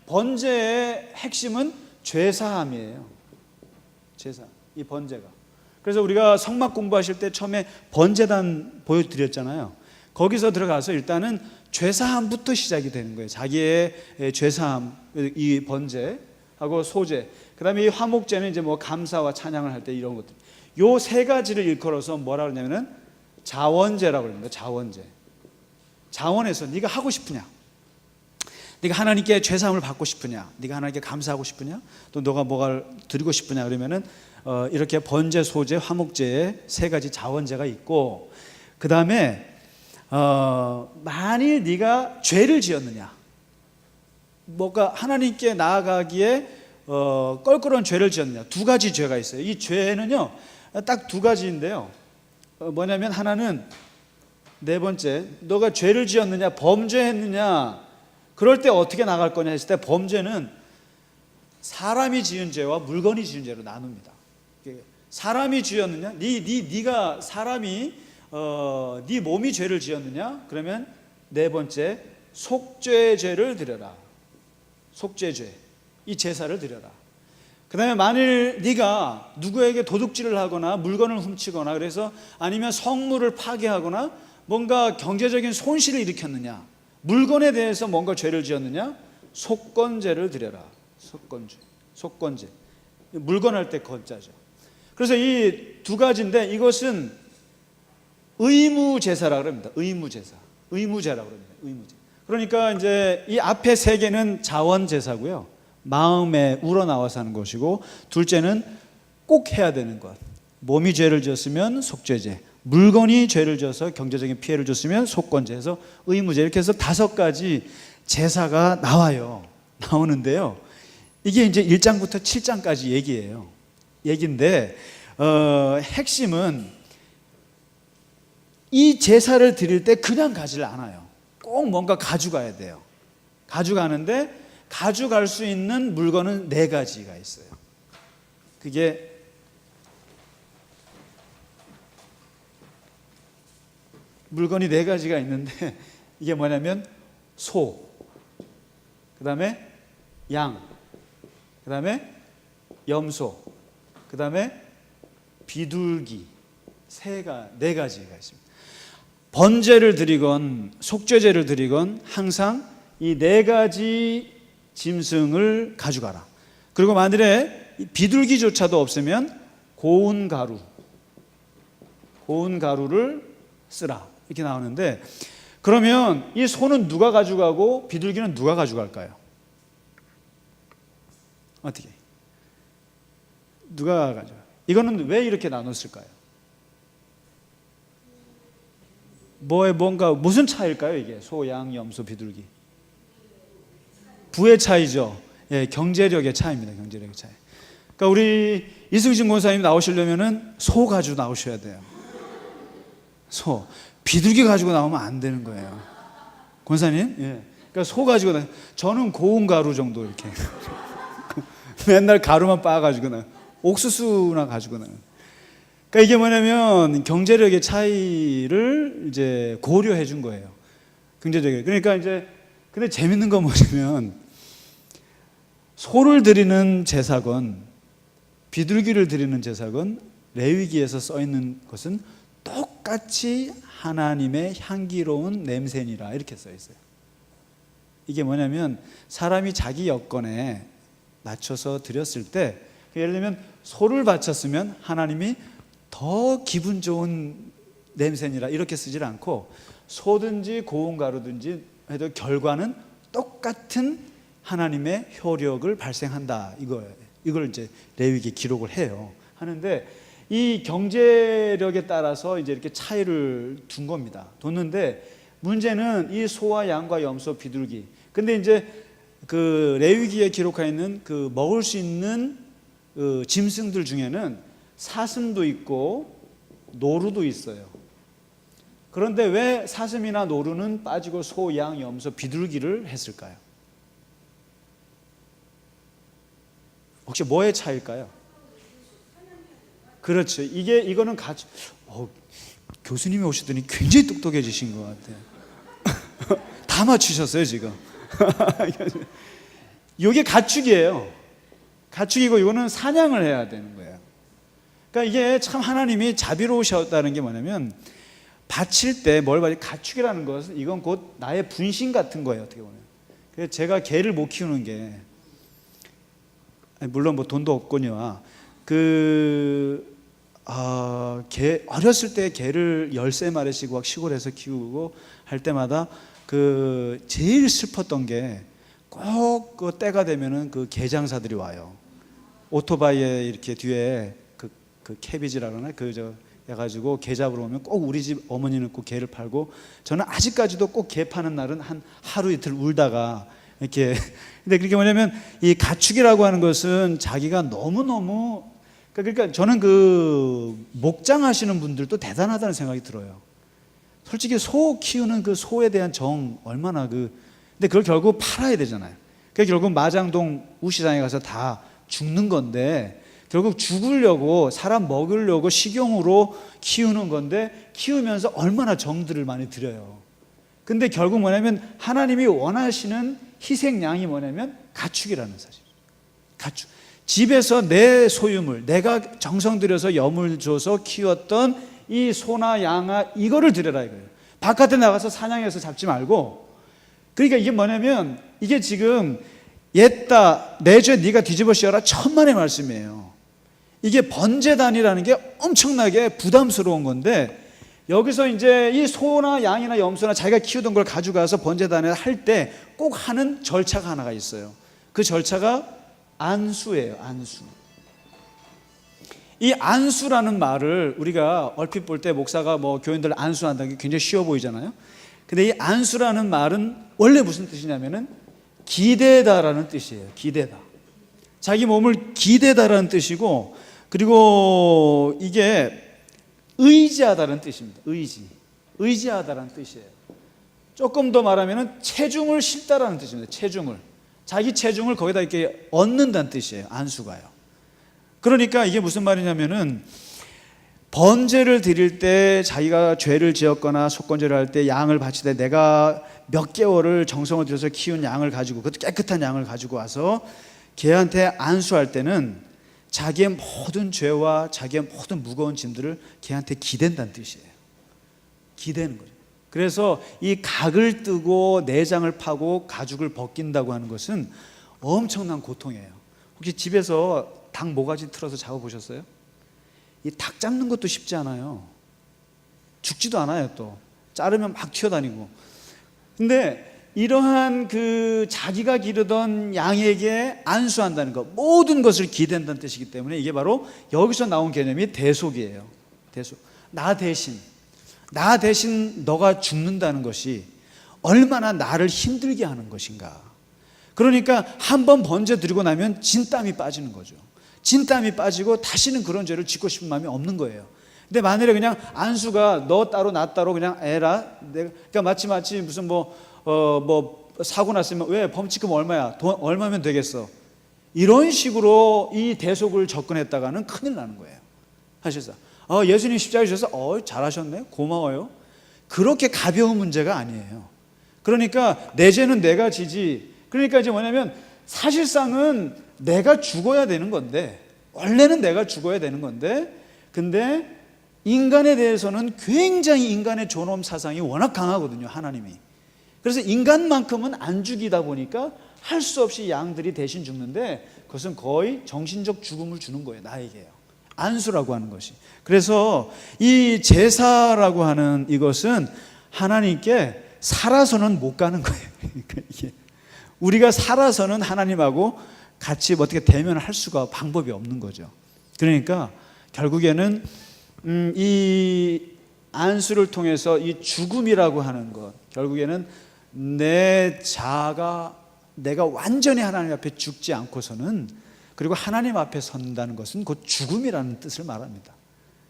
번제의 핵심은 죄사함이에요. 제사, 이 번제가. 그래서 우리가 성막 공부하실 때 처음에 번제단 보여드렸잖아요. 거기서 들어가서 일단은 죄사함부터 시작이 되는 거예요. 자기의 죄사함, 이 번제하고 소제, 그 다음에 이 화목제는 이제 뭐 감사와 찬양을 할 때 이런 것들. 요 세 가지를 일컬어서 뭐라 그러냐면은 자원제라고 합니다. 자원에서 네가 하고 싶으냐, 네가 하나님께 죄사함을 받고 싶으냐, 네가 하나님께 감사하고 싶으냐, 또 너가 뭐가 드리고 싶으냐 그러면은 이렇게 번제, 소제, 화목제의 세 가지 자원제가 있고, 그 다음에 만일 네가 죄를 지었느냐, 뭐가 하나님께 나아가기에 껄끄러운 죄를 지었느냐, 두 가지 죄가 있어요. 이 죄는요 딱 두 가지인데요. 뭐냐면 하나는 네 번째, 너가 죄를 지었느냐, 범죄했느냐, 그럴 때 어떻게 나갈 거냐 했을 때 범죄는 사람이 지은 죄와 물건이 지은 죄로 나눕니다. 사람이 지었느냐, 네가 사람이 네 몸이 죄를 지었느냐, 그러면 네 번째 속죄죄를 드려라. 속죄죄, 이 제사를 드려라. 그 다음에 만일 네가 누구에게 도둑질을 하거나 물건을 훔치거나 그래서 아니면 성물을 파괴하거나 뭔가 경제적인 손실을 일으켰느냐, 물건에 대해서 뭔가 죄를 지었느냐, 속건죄를 드려라. 속건죄. 물건 할 때 건자죠. 그래서 이 두 가지인데 이것은 의무제사라고 합니다. 의무제라고 합니다. 의무제. 그러니까 이제 이 앞에 세 개는 자원제사고요, 마음에 우러나와서 하는 것이고, 둘째는 꼭 해야 되는 것, 몸이 죄를 지었으면 속죄제, 물건이 죄를 지어서 경제적인 피해를 줬으면 속건제에서 의무제, 이렇게 해서 다섯 가지 제사가 나오는데요, 이게 이제 1장부터 7장까지 얘기인데 핵심은 이 제사를 드릴 때 그냥 가지를 않아요. 꼭 뭔가 가져가야 돼요. 가져가는데 가져갈 수 있는 물건은 네 가지가 있어요. 그게 물건이 네 가지가 있는데 이게 뭐냐면 소, 그 다음에 양, 그 다음에 염소, 그 다음에 비둘기, 네 가지가 있습니다. 번제를 드리건 속죄제를 드리건 항상 이 네 가지 짐승을 가져가라. 그리고 만일에 비둘기조차도 없으면 고운 가루를 쓰라, 이렇게 나오는데, 그러면 이 소는 누가 가져가고 비둘기는 누가 가져갈까요? 어떻게? 누가 가져가? 이거는 왜 이렇게 나눴을까요? 뭔가 무슨 차이일까요? 이게 소, 양, 염소, 비둘기. 부의 차이죠. 예, 경제력의 차이입니다. 경제력의 차이. 그러니까 우리 이승진 권사님 나오시려면은 소 가지고 나오셔야 돼요. 소. 비둘기 가지고 나오면 안 되는 거예요. 권사님? 예. 그러니까 소 가지고 저는 고운 가루 정도 이렇게. 맨날 가루만 빻아가지고 옥수수나 가지고 나요. 그러니까 이게 뭐냐면 경제력의 차이를 이제 고려해 준 거예요. 경제적인. 그러니까 이제 근데 재밌는 건 뭐냐면 소를 드리는 제사건 비둘기를 드리는 제사건 레위기에서 써 있는 것은 똑같이 하나님의 향기로운 냄새니라, 이렇게 써 있어요. 이게 뭐냐면 사람이 자기 여건에 맞춰서 드렸을 때, 예를 들면 소를 바쳤으면 하나님이 더 기분 좋은 냄새니라 이렇게 쓰질 않고, 소든지 고운 가루든지 해도 결과는 똑같은 하나님의 효력을 발생한다, 이걸 이제 레위기에 기록을 해요. 하는데 이 경제력에 따라서 이제 이렇게 차이를 둔 겁니다. 뒀는데 문제는 이 소와 양과 염소, 비둘기. 근데 이제 그 레위기에 기록하여 있는 그 먹을 수 있는 짐승들 중에는 사슴도 있고 노루도 있어요. 그런데 왜 사슴이나 노루는 빠지고 소, 양, 염소, 비둘기를 했을까요? 혹시 뭐의 차이일까요? 그렇죠. 이거는 교수님이 오시더니 굉장히 똑똑해지신 것 같아요. 다 맞추셨어요 지금. 이게 가축이에요. 가축이고 이거는 사냥을 해야 되는 거예요. 그러니까 이게 참 하나님이 자비로우셨다는 게 뭐냐면, 바칠 때 뭘 바치, 가축이라는 것은 이건 곧 나의 분신 같은 거예요, 어떻게 보면. 그래서 제가 개를 못 키우는 게, 물론 뭐 돈도 없거니와 어렸을 때 개를 13마리씩 막 시골에서 키우고 할 때마다 그 제일 슬펐던 게 꼭 그 때가 되면은 그 개장사들이 와요. 오토바이에 이렇게 뒤에 그 캐비지라 그러나 그저 해가지고 개 잡으러 오면 꼭 우리 집 어머니는 꼭 개를 팔고, 저는 아직까지도 꼭 개 파는 날은 한 하루 이틀 울다가 이렇게. 근데 그게 뭐냐면 이 가축이라고 하는 것은 자기가 너무너무, 그러니까 저는 그 목장하시는 분들도 대단하다는 생각이 들어요. 솔직히 소 키우는 그 소에 대한 정 얼마나 근데 그걸 결국 팔아야 되잖아요. 그게 결국 마장동 우시장에 가서 다 죽는 건데, 결국 죽으려고 사람 먹으려고 식용으로 키우는 건데, 키우면서 얼마나 정들을 많이 들여요. 근데 결국 뭐냐면 하나님이 원하시는 희생양이 뭐냐면 가축이라는 사실. 가축. 집에서 내 소유물, 내가 정성 들여서 염을 줘서 키웠던 이 소나 양아, 이거를 드려라 이거예요. 바깥에 나가서 사냥해서 잡지 말고. 그러니까 이게 뭐냐면, 이게 지금 옛다 내 죄 네가 뒤집어 씌워라 천만의 말씀이에요. 이게 번제단이라는 게 엄청나게 부담스러운 건데, 여기서 이제 이 소나 양이나 염소나 자기가 키우던 걸 가져가서 번제단에 할 때 꼭 하는 절차가 하나가 있어요. 그 절차가 안수예요. 안수. 이 안수라는 말을 우리가 얼핏 볼 때 목사가 뭐 교인들 안수한다는 게 굉장히 쉬워 보이잖아요. 근데 이 안수라는 말은 원래 무슨 뜻이냐면은 기대다라는 뜻이에요. 기대다. 자기 몸을 기대다라는 뜻이고, 그리고 이게 의지하다는 뜻입니다. 의지하다라는 뜻이에요. 조금 더 말하면은 체중을 싣다라는 뜻입니다. 체중을. 자기 체중을 거기다 이렇게 얻는다는 뜻이에요. 안수가요. 그러니까 이게 무슨 말이냐면은, 번제를 드릴 때 자기가 죄를 지었거나 속건제를 할 때 양을 바칠 때 내가 몇 개월을 정성을 들여서 키운 양을 가지고, 그것도 깨끗한 양을 가지고 와서 걔한테 안수할 때는 자기의 모든 죄와 자기의 모든 무거운 짐들을 걔한테 기댄다는 뜻이에요. 기대는 거죠. 그래서 이 각을 뜨고 내장을 파고 가죽을 벗긴다고 하는 것은 엄청난 고통이에요. 혹시 집에서 닭 모가지 틀어서 잡아보셨어요? 이 닭 잡는 것도 쉽지 않아요. 죽지도 않아요. 또 자르면 막 튀어다니고. 근데 이러한 그 자기가 기르던 양에게 안수한다는 것, 모든 것을 기댄다는 뜻이기 때문에 이게 바로 여기서 나온 개념이 대속이에요. 대속. 나 대신 너가 죽는다는 것이 얼마나 나를 힘들게 하는 것인가. 그러니까 한번 번제 드리고 나면 진땀이 빠지는 거죠. 진땀이 빠지고 다시는 그런 죄를 짓고 싶은 마음이 없는 거예요. 근데 만일에 그냥 안수가 너 따로 나 따로 그냥 애라, 그러니까 마치 무슨 뭐 사고 났으면 왜 범칙금 얼마야? 돈 얼마면 되겠어? 이런 식으로 이 대속을 접근했다가는 큰일 나는 거예요. 하셔서 예수님 십자가에 주셔서 잘하셨네, 고마워요. 그렇게 가벼운 문제가 아니에요. 그러니까 내 죄는 내가 지지. 그러니까 이제 뭐냐면 사실상은 내가 죽어야 되는 건데, 원래는 내가 죽어야 되는 건데, 근데 인간에 대해서는 굉장히 인간의 존엄 사상이 워낙 강하거든요, 하나님이. 그래서 인간만큼은 안 죽이다 보니까 할 수 없이 양들이 대신 죽는데, 그것은 거의 정신적 죽음을 주는 거예요, 나에게요. 안수라고 하는 것이. 그래서 이 제사라고 하는 이것은 하나님께 살아서는 못 가는 거예요. 그러니까 이게 우리가 살아서는 하나님하고 같이 어떻게 대면을 할 수가 방법이 없는 거죠. 그러니까 결국에는 이 안수를 통해서 이 죽음이라고 하는 것, 결국에는 내 자아가 내가 완전히 하나님 앞에 죽지 않고서는, 그리고 하나님 앞에 선다는 것은 곧 죽음이라는 뜻을 말합니다.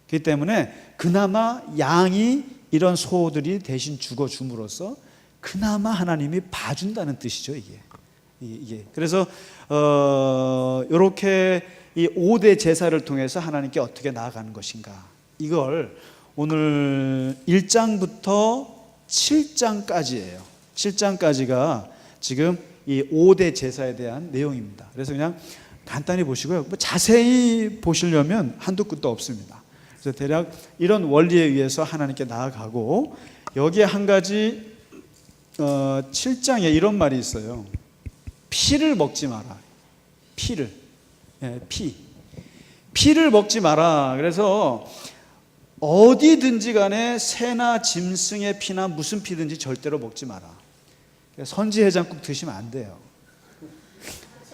그렇기 때문에 그나마 양이 이런 소들이 대신 죽어줌으로써 그나마 하나님이 봐준다는 뜻이죠, 이게. 그래서 이렇게 이 5대 제사를 통해서 하나님께 어떻게 나아가는 것인가, 이걸 오늘 1장부터 7장까지예요. 7장까지가 지금 이 5대 제사에 대한 내용입니다. 그래서 그냥 간단히 보시고요. 뭐 자세히 보시려면 한도 끝도 없습니다. 그래서 대략 이런 원리에 의해서 하나님께 나아가고, 여기에 한 가지 7장에 이런 말이 있어요. 피를 먹지 마라. 피를. 피. 피를 먹지 마라. 그래서 어디든지 간에 새나 짐승의 피나 무슨 피든지 절대로 먹지 마라. 선지 해장국 드시면 안 돼요.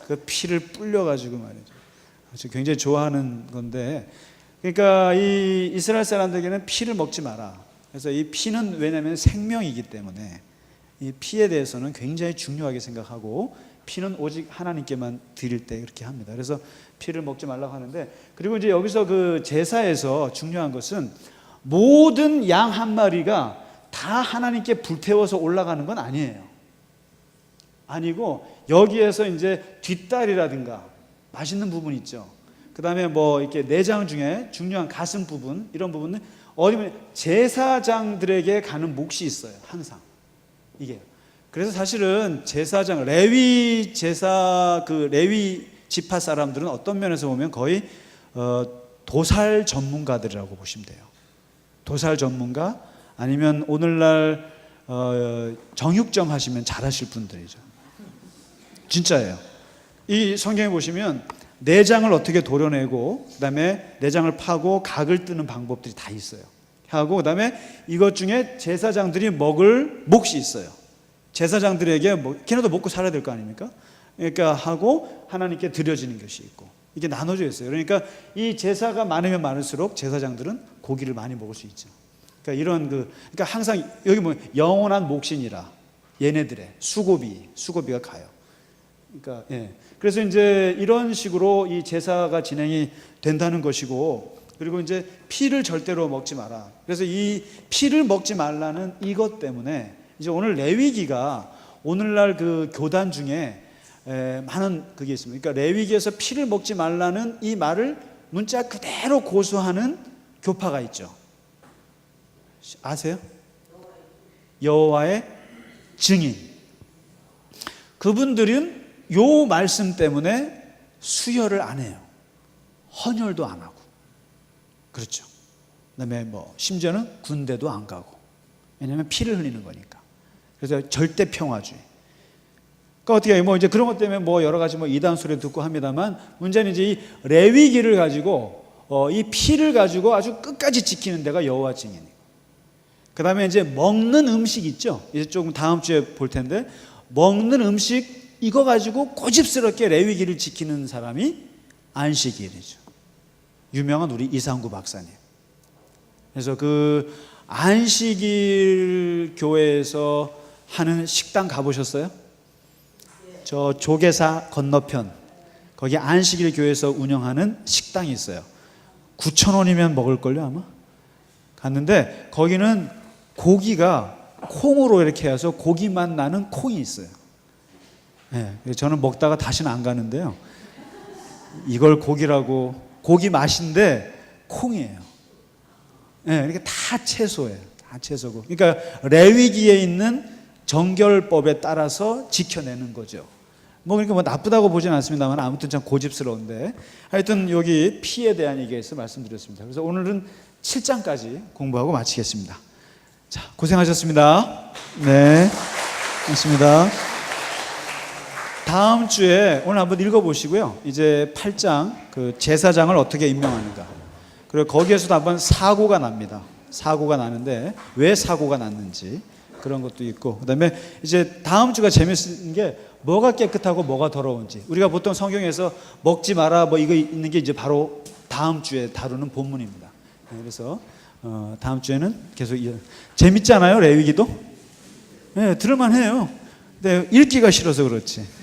그 피를 불려가지고 말이죠. 굉장히 좋아하는 건데, 그러니까 이 이스라엘 사람들에게는 피를 먹지 마라. 그래서 이 피는 왜냐하면 생명이기 때문에 이 피에 대해서는 굉장히 중요하게 생각하고, 피는 오직 하나님께만 드릴 때 그렇게 합니다. 그래서 피를 먹지 말라고 하는데, 그리고 이제 여기서 그 제사에서 중요한 것은 모든 양 한 마리가 다 하나님께 불태워서 올라가는 건 아니에요. 아니고 여기에서 이제 뒷다리라든가 맛있는 부분 있죠. 그 다음에 뭐 이렇게 내장 중에 중요한 가슴 부분, 이런 부분은 어디면 제사장들에게 가는 몫이 있어요. 항상 이게. 그래서 사실은 제사장, 레위 제사, 그 레위 지파 사람들은 어떤 면에서 보면 거의 도살 전문가들이라고 보시면 돼요. 도살 전문가, 아니면 오늘날 정육점 하시면 잘하실 분들이죠. 진짜예요. 이 성경에 보시면 내장을 어떻게 도려내고, 그 다음에 내장을 파고 각을 뜨는 방법들이 다 있어요. 하고, 그 다음에 이것 중에 제사장들이 먹을 몫이 있어요. 제사장들에게 걔네도 먹고 살아야 될 거 아닙니까? 그러니까 하고 하나님께 드려지는 것이 있고, 이게 나눠져 있어요. 그러니까 이 제사가 많으면 많을수록 제사장들은 고기를 많이 먹을 수 있죠. 그러니까 이런 그러니까 항상 여기 뭐 영원한 몫이니라, 얘네들의 수고비가 가요. 그러니까 그래서 이제 이런 식으로 이 제사가 진행이 된다는 것이고, 그리고 이제 피를 절대로 먹지 마라. 그래서 이 피를 먹지 말라는 이것 때문에 이제 오늘 레위기가 오늘날 그 교단 중에 많은 그게 있습니다. 그러니까 레위기에서 피를 먹지 말라는 이 말을 문자 그대로 고수하는 교파가 있죠. 아세요? 여호와의 증인. 그분들은 요 말씀 때문에 수혈을 안 해요. 헌혈도 안 하고. 그렇죠. 그다음에 뭐 심지어는 군대도 안 가고. 왜냐하면 피를 흘리는 거니까. 그래서 절대 평화주의. 그러니까 어떻게 해요? 뭐 이제 그런 것 때문에 뭐 여러 가지 뭐 이단 소리 듣고 합니다만, 문제는 이제 이 레위기를 가지고 이 피를 가지고 아주 끝까지 지키는 데가 여호와 증인이에요. 그 다음에 이제 먹는 음식 있죠. 이제 조금 다음 주에 볼 텐데, 먹는 음식 이거 가지고 고집스럽게 레위기를 지키는 사람이 안식일이죠. 유명한 우리 이상구 박사님. 그래서 그 안식일 교회에서 하는 식당 가보셨어요? 저 조계사 건너편 거기 안식일 교회에서 운영하는 식당이 있어요. 9,000원이면 먹을걸요 아마? 갔는데 거기는 고기가 콩으로 이렇게 해서 고기만 나는 콩이 있어요. 저는 먹다가 다시는 안 가는데요, 이걸 고기라고, 고기 맛인데 콩이에요. 이렇게 다 채소예요. 다 채소고. 그러니까 레위기에 있는 정결법에 따라서 지켜내는 거죠. 뭐 그러니까 뭐 나쁘다고 보진 않습니다만, 아무튼 참 고집스러운데, 하여튼 여기 피에 대한 얘기에서 말씀드렸습니다. 그래서 오늘은 7장까지 공부하고 마치겠습니다. 자, 고생하셨습니다. 네, 고맙습니다. 다음 주에 오늘 한번 읽어보시고요. 이제 8장 그 제사장을 어떻게 임명하는가. 그리고 거기에서도 한번 사고가 납니다. 사고가 나는데 왜 사고가 났는지 그런 것도 있고, 그다음에 이제 다음 주가 재밌는 게 뭐가 깨끗하고 뭐가 더러운지. 우리가 보통 성경에서 먹지 마라 뭐 이거 있는 게 이제 바로 다음 주에 다루는 본문입니다. 그래서 다음 주에는 계속 재밌지 않아요? 레위기도? 네, 들을만해요. 근데 읽기가 싫어서 그렇지.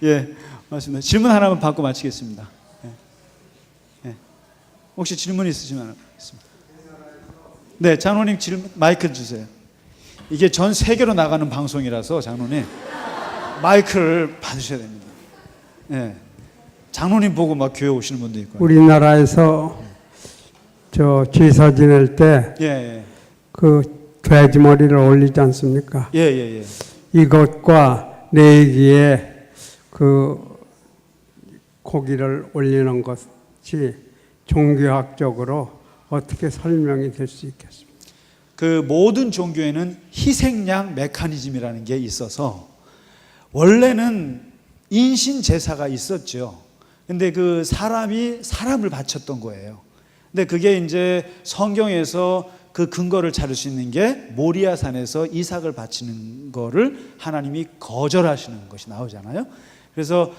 예, 맞습니다. 질문 하나만 받고 마치겠습니다. 혹시 질문 있으시면 있습니다. 네, 장로님 질문 마이크 주세요. 이게 전 세계로 나가는 방송이라서 장로님 마이크를 받으셔야 됩니다. 네, 장로님 보고 막 교회 오시는 분도 있고. 우리나라에서 저 제사 지낼 때 그 돼지 머리를 올리지 않습니까? 이것과 레위기에 그 고기를 올리는 것이 종교학적으로 어떻게 설명이 될 수 있겠습니까? 그 모든 종교에는 희생양 메커니즘이라는 게 있어서 원래는 인신 제사가 있었죠. 근데 그 사람이 사람을 바쳤던 거예요. 근데 그게 이제 성경에서 그 근거를 찾을 수 있는 게 모리아산에서 이삭을 바치는 거를 하나님이 거절하시는 것이 나오잖아요. 그래서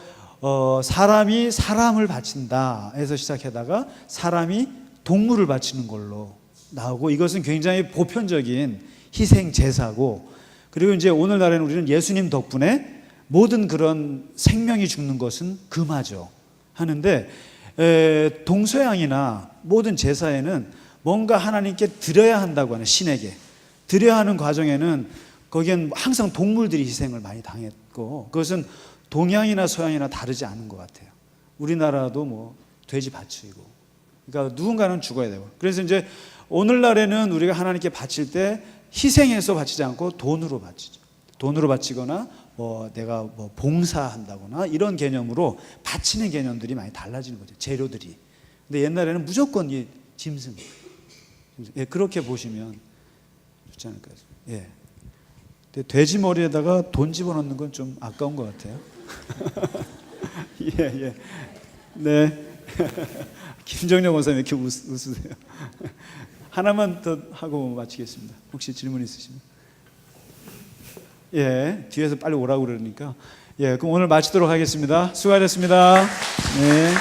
사람이 사람을 바친다 해서 시작하다가 사람이 동물을 바치는 걸로 나오고, 이것은 굉장히 보편적인 희생 제사고, 그리고 이제 오늘날에는 우리는 예수님 덕분에 모든 그런 생명이 죽는 것은 금하죠 하는데, 동서양이나 모든 제사에는 뭔가 하나님께 드려야 한다고 하는, 신에게 드려야 하는 과정에는 거기엔 항상 동물들이 희생을 많이 당했고, 그것은 동양이나 서양이나 다르지 않은 것 같아요. 우리나라도 뭐 돼지 바치고, 그러니까 누군가는 죽어야 되고. 그래서 이제 오늘날에는 우리가 하나님께 바칠 때 희생해서 바치지 않고 돈으로 바치죠. 돈으로 바치거나 내가 봉사한다거나 이런 개념으로 바치는 개념들이 많이 달라지는 거죠. 재료들이. 근데 옛날에는 무조건 이 짐승. 예, 그렇게 보시면 좋지 않을까요? 예. 근데 돼지 머리에다가 돈 집어넣는 건 좀 아까운 것 같아요. 예, 예. 네. 김정렬 원사님 왜 이렇게 웃으세요? 하나만 더 하고 마치겠습니다. 혹시 질문 있으시면. 예, 뒤에서 빨리 오라고 그러니까. 예, 그럼 오늘 마치도록 하겠습니다. 수고하셨습니다. 네.